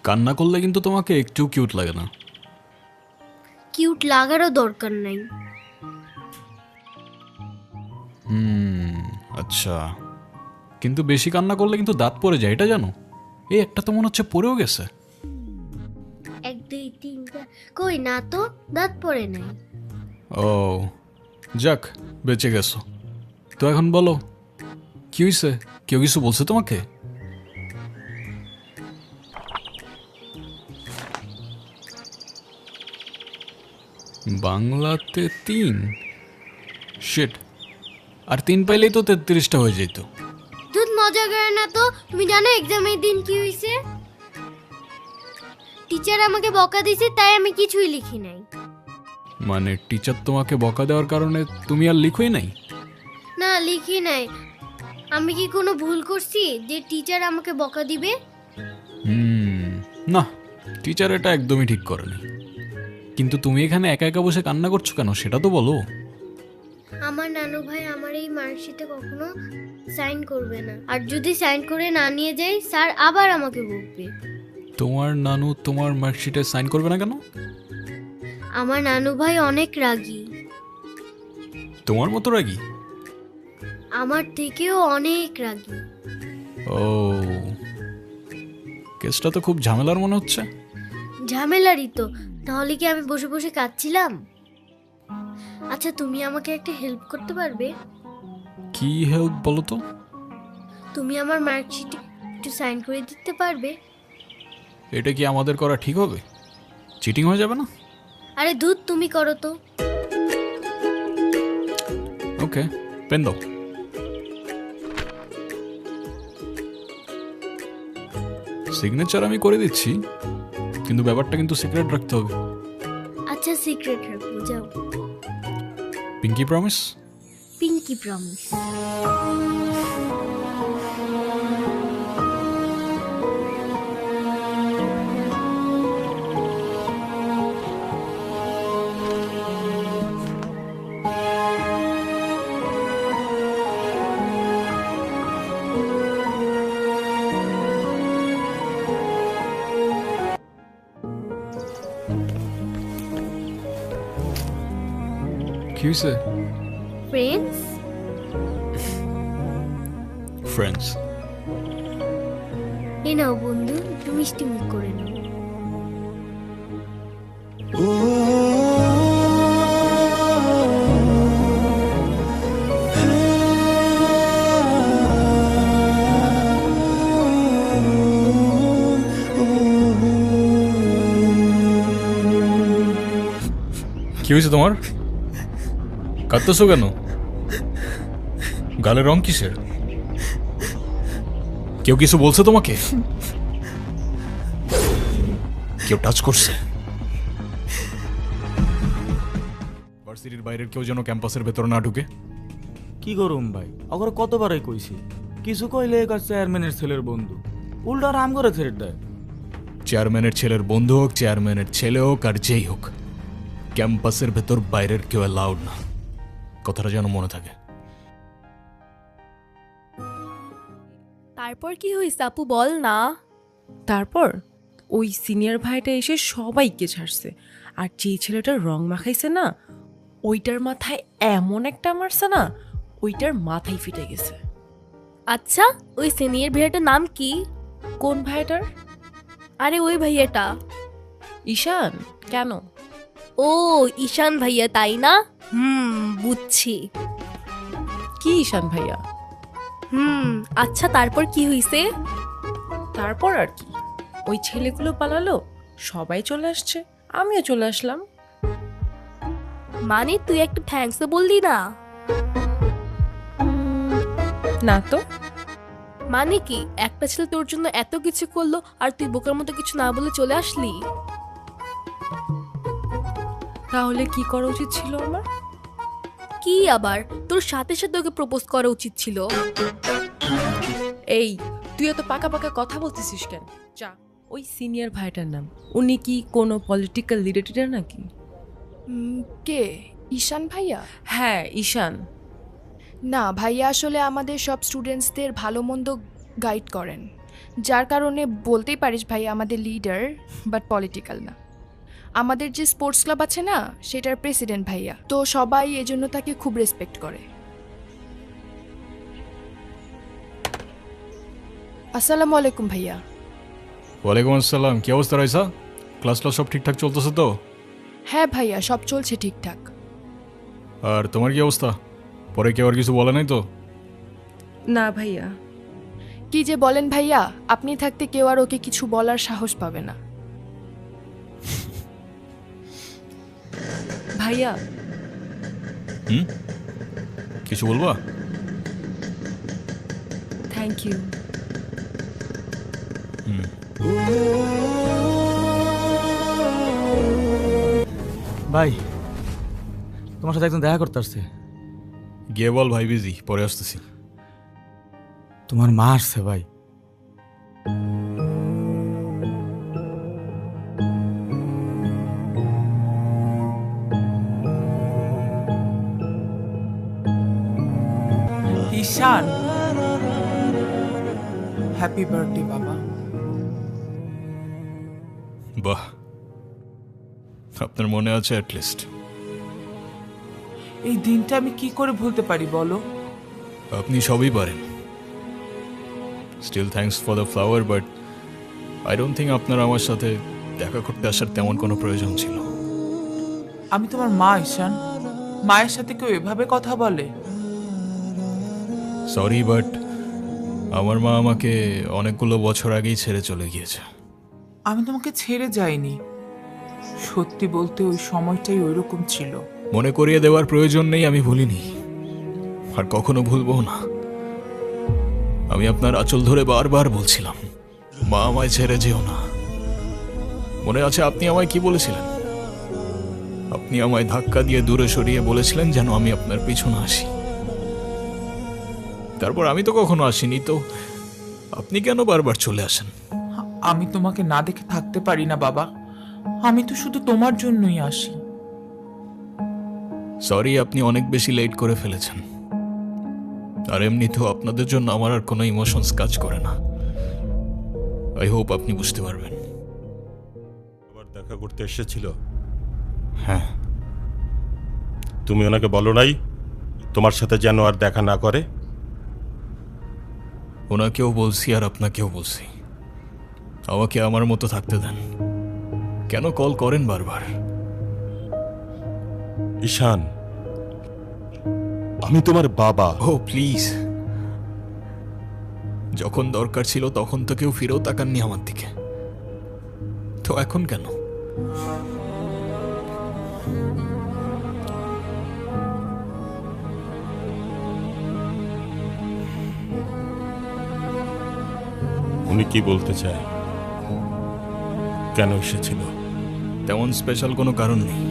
কান্না করলে কিন্তু তোমাকে একটু কিউট লাগে না। কিউট লাগারও দরকার নাই। আচ্ছা, কিন্তু বেশি কান্না করলে কিন্তু দাঁত পড়ে যায়, এটা জানো? এই একটা তো মনে হচ্ছে পড়েও গেছে। 1 2 3 4 কই না তো, দাঁত পড়ে নাই। ও যাক, বেঁচে গেছো। তো এখন বলো কি হয়েছে? কেউ কিছু বলছে তোমাকে? বাংলাতে 3? শিট, আর 3 পাইলেই তো 33টা হয়ে যেত। দুধ মজা করে না তো। তুমি জানো এক্সামের দিন কি হয়েছে? টিচার আমাকে বকা দিয়েছে, তাই আমি কিছুই লিখি নাই। মানে টিচার তোমাকে বকা দেওয়ার কারণে তুমি আর লিখোই নাই? না, লিখি নাই। আমি কি কোনো ভুল করছি যে টিচার আমাকে বকা দিবে? না, টিচার এটা একদমই ঠিক করেনি। কিন্তু তুমি এখানে একা একা বসে কান্না করছো কেন, সেটা তো বলো। আমার নানু ভাই আমার এই মার্কশিটে কখনো সাইন করবে না, আর যদি সাইন করে না নিয়ে যাই স্যার আবার আমাকে বকবে। তোমার নানু তোমার মার্কশিটে সাইন করবে না কেন? আমার নানু ভাই অনেক রাগী। তোমার মতো রাগী? আমার থেকেও অনেক রাগী। ও, কেসটা তো খুব ঝামেলার মনে হচ্ছে। ঝামেলারই তো, তাহলে কি আমি বসে বসে কাঁদছিলাম? আচ্ছা, তুমি আমাকে একটা হেল্প করতে পারবে? কি হেল্প বলো তো? তুমি আমার মার্কশিটে একটু সাইন করে দিতে পারবে? এটা কি আমাদের করা ঠিক হবে? চিটিং হয়ে যাবে না? আরে ধুত, তুমি করো তো। ওকে, পেন দাও। সিগনেচার আমি করে দিচ্ছি, কিন্তু ব্যাপারটা কিন্তু সিক্রেট রাখতে হবে। আচ্ছা, সিক্রেট রাখবো, যাও। Pinky promise? Pinky promise. কি হয়েছে? ফ্রেন্ডস। ফ্রেন্ডস? এ নাও বন্ধু, একটু মিষ্টি মুখ করে নাও। কি হয়েছে তোমার? কাঁদতেছো কেন? গালের রং কিসের? কেউ কিছু বলছে তোমাকে? কেউ টাচ করছে? ভার্সিটির বাইরের কেউ যেন ক্যাম্পাসের ভেতর না ঢুকে। কি করুম ভাই, অগর কতবারই কইছি, কিছু কইলে একার চেয়ারম্যানের ছেলের বন্ধু, উল্টা রাম করে ছেড়ে দেয়। চেয়ারম্যানের ছেলের বন্ধু হোক, চেয়ারম্যানের ছেলে হোক, আর যেই হোক, ক্যাম্পাসের ভেতর বাইরের কেউ অ্যালাউড না। কথাটা যেন মনে থাকে। তারপর কি হয়েছে আপু, বল না। তারপর ওই সিনিয়র ভাইটা এসে সবাইকে ছাড়ছে, আর যেই ছেলেটার রং মাখাইছে না, ওইটার মাথায় এমন একটা মারছে না, ওইটার মাথায় ফিটে গেছে। আচ্ছা, ওই সিনিয়র ভাইয়াটার নাম কি? কোন ভাইটার? আরে ওই ভাইয়াটা। ঈশান? কেন? ও, ঈশান ভাইয়া, তাই না? বুঝছি। কি ঈশান ভাইয়া? আচ্ছা, তারপর কি হয়েছে? তারপর আর কি, ওই ছেলেগুলো পালালো, সবাই চলে আসছে, আমিও চলে আসলাম। মানে তুই একটা থ্যাঙ্কসও বললি না? না তো। মানে কি একটা ছেলে তোর জন্য এত কিছু করলো আর তুই বোকার মতো কিছু না বলে চলে আসলি? তাহলে কি করা উচিত ছিল আমার? কি আবার, তোর সাথে সাথে ওকে প্রপোজ করা উচিত ছিল। এই, তুই এত পাকা পাকা কথা বলতেছিস কেন? যা, ওই সিনিয়র ভাইটার নাম, উনি কি কোনো পলিটিক্যাল লিডার নাকি? কে? ঈশান ভাইয়া? হ্যাঁ, ঈশান। না ভাইয়া, আসলে আমাদের সব স্টুডেন্টসদের ভালো মন্দ গাইড করেন, যার কারণে বলতেই পারিস ভাইয়া আমাদের লিডার, বাট পলিটিক্যাল না। আমাদের যে স্পোর্টস ক্লাব আছে না, সেটার প্রেসিডেন্ট ভাইয়া, তো সবাই এজন্য তাকে খুব রেসপেক্ট করে। আসসালামু আলাইকুম ভাইয়া। ওয়ালাইকুম আসসালাম। কি অবস্থা রাইসা? ক্লাস সব ঠিকঠাক চলতেছে তো? হ্যাঁ ভাইয়া, সব চলছে ঠিকঠাক। আর তোমার কি অবস্থা? পরে কেউ আর কিছু বলে নাই তো? না ভাইয়া। কি যে বলেন ভাইয়া, আপনি থাকতে কেউ আর ওকে কিছু বলার সাহস পাবে না। ভাইয়া, কিছু বলবা? Thank you. ভাই, তোমার সাথে একজন দেখা করতে আসছে। গিয়ে বল ভাই বিজি, পরে আসতেছি। তোমার মা আসছে ভাই। ঈশান, হ্যাপি বার্থডে বাবা। বাহ, আপনার মনে আছে অ্যাটলিস্ট। এই দিনটা আমি কি করে ভুলতে পারি বলো? আপনি সবই পারেন। Still thanks for the flower, but I don't think আপনার আমার সাথে দেখা করতে আসার তেমন কোনো প্রয়োজন ছিল। আমি তোমার মা ঈশান, মায়ের সাথে কেউ এভাবে কথা বলে? সরি, বাট আমার মা আমাকে অনেকগুলো বছর আগেই ছেড়ে চলে গিয়েছে। আমি তোমাকে ছেড়ে যাইনি, সত্যি বলতে ওই সময়টাই ওইরকম ছিল। মনে করিয়ে দেওয়ার প্রয়োজন নেই, আমি ভুলিনি আর কখনো ভুলবো না। আমি আপনার আঁচল ধরে বারবার বলছিলাম, মা আমায় ছেড়ে যেও না। মনে আছে আপনি আমায় কি বলেছিলেন? আপনি আমায় ধাক্কা দিয়ে দূরে সরিয়ে বলেছিলেন যেন আমি আপনার পিছনে আসি। তারপর আমি তো কখনো আসিনি, তো আপনি কেন বারবার চলে আসেন? আমি তোমাকে না দেখে থাকতে পারি না বাবা, আমি তো শুধু তোমার জন্যই আসি। সরি, আপনি অনেক বেশি লেট করে ফেলেছেন। আর এমনিতেও আপনাদের জন্য আমার আর কোনো ইমোশনস কাজ করে না। আই হোপ আপনি বুঝতে পারবেন। আবার দেখা করতে এসেছিল? হ্যাঁ। তুমি ওনাকে বলো নাই তোমার সাথে যেন আর দেখা না করে? ওনাকেও বলছি আর আপনাকেও বলছি, আমাকে আমার মতো থাকতে দেন। কেন কল করেন বারবার? ঈশান, আমি তোমার বাবা। ও প্লিজ, যখন দরকার ছিল তখন তো কেউ ফিরেও তাকাননি আমার দিকে, তো এখন কেন? উনি কি বলতে চায়? কেন এসেছিল? তেমন স্পেশাল কোনো কারণ নেই।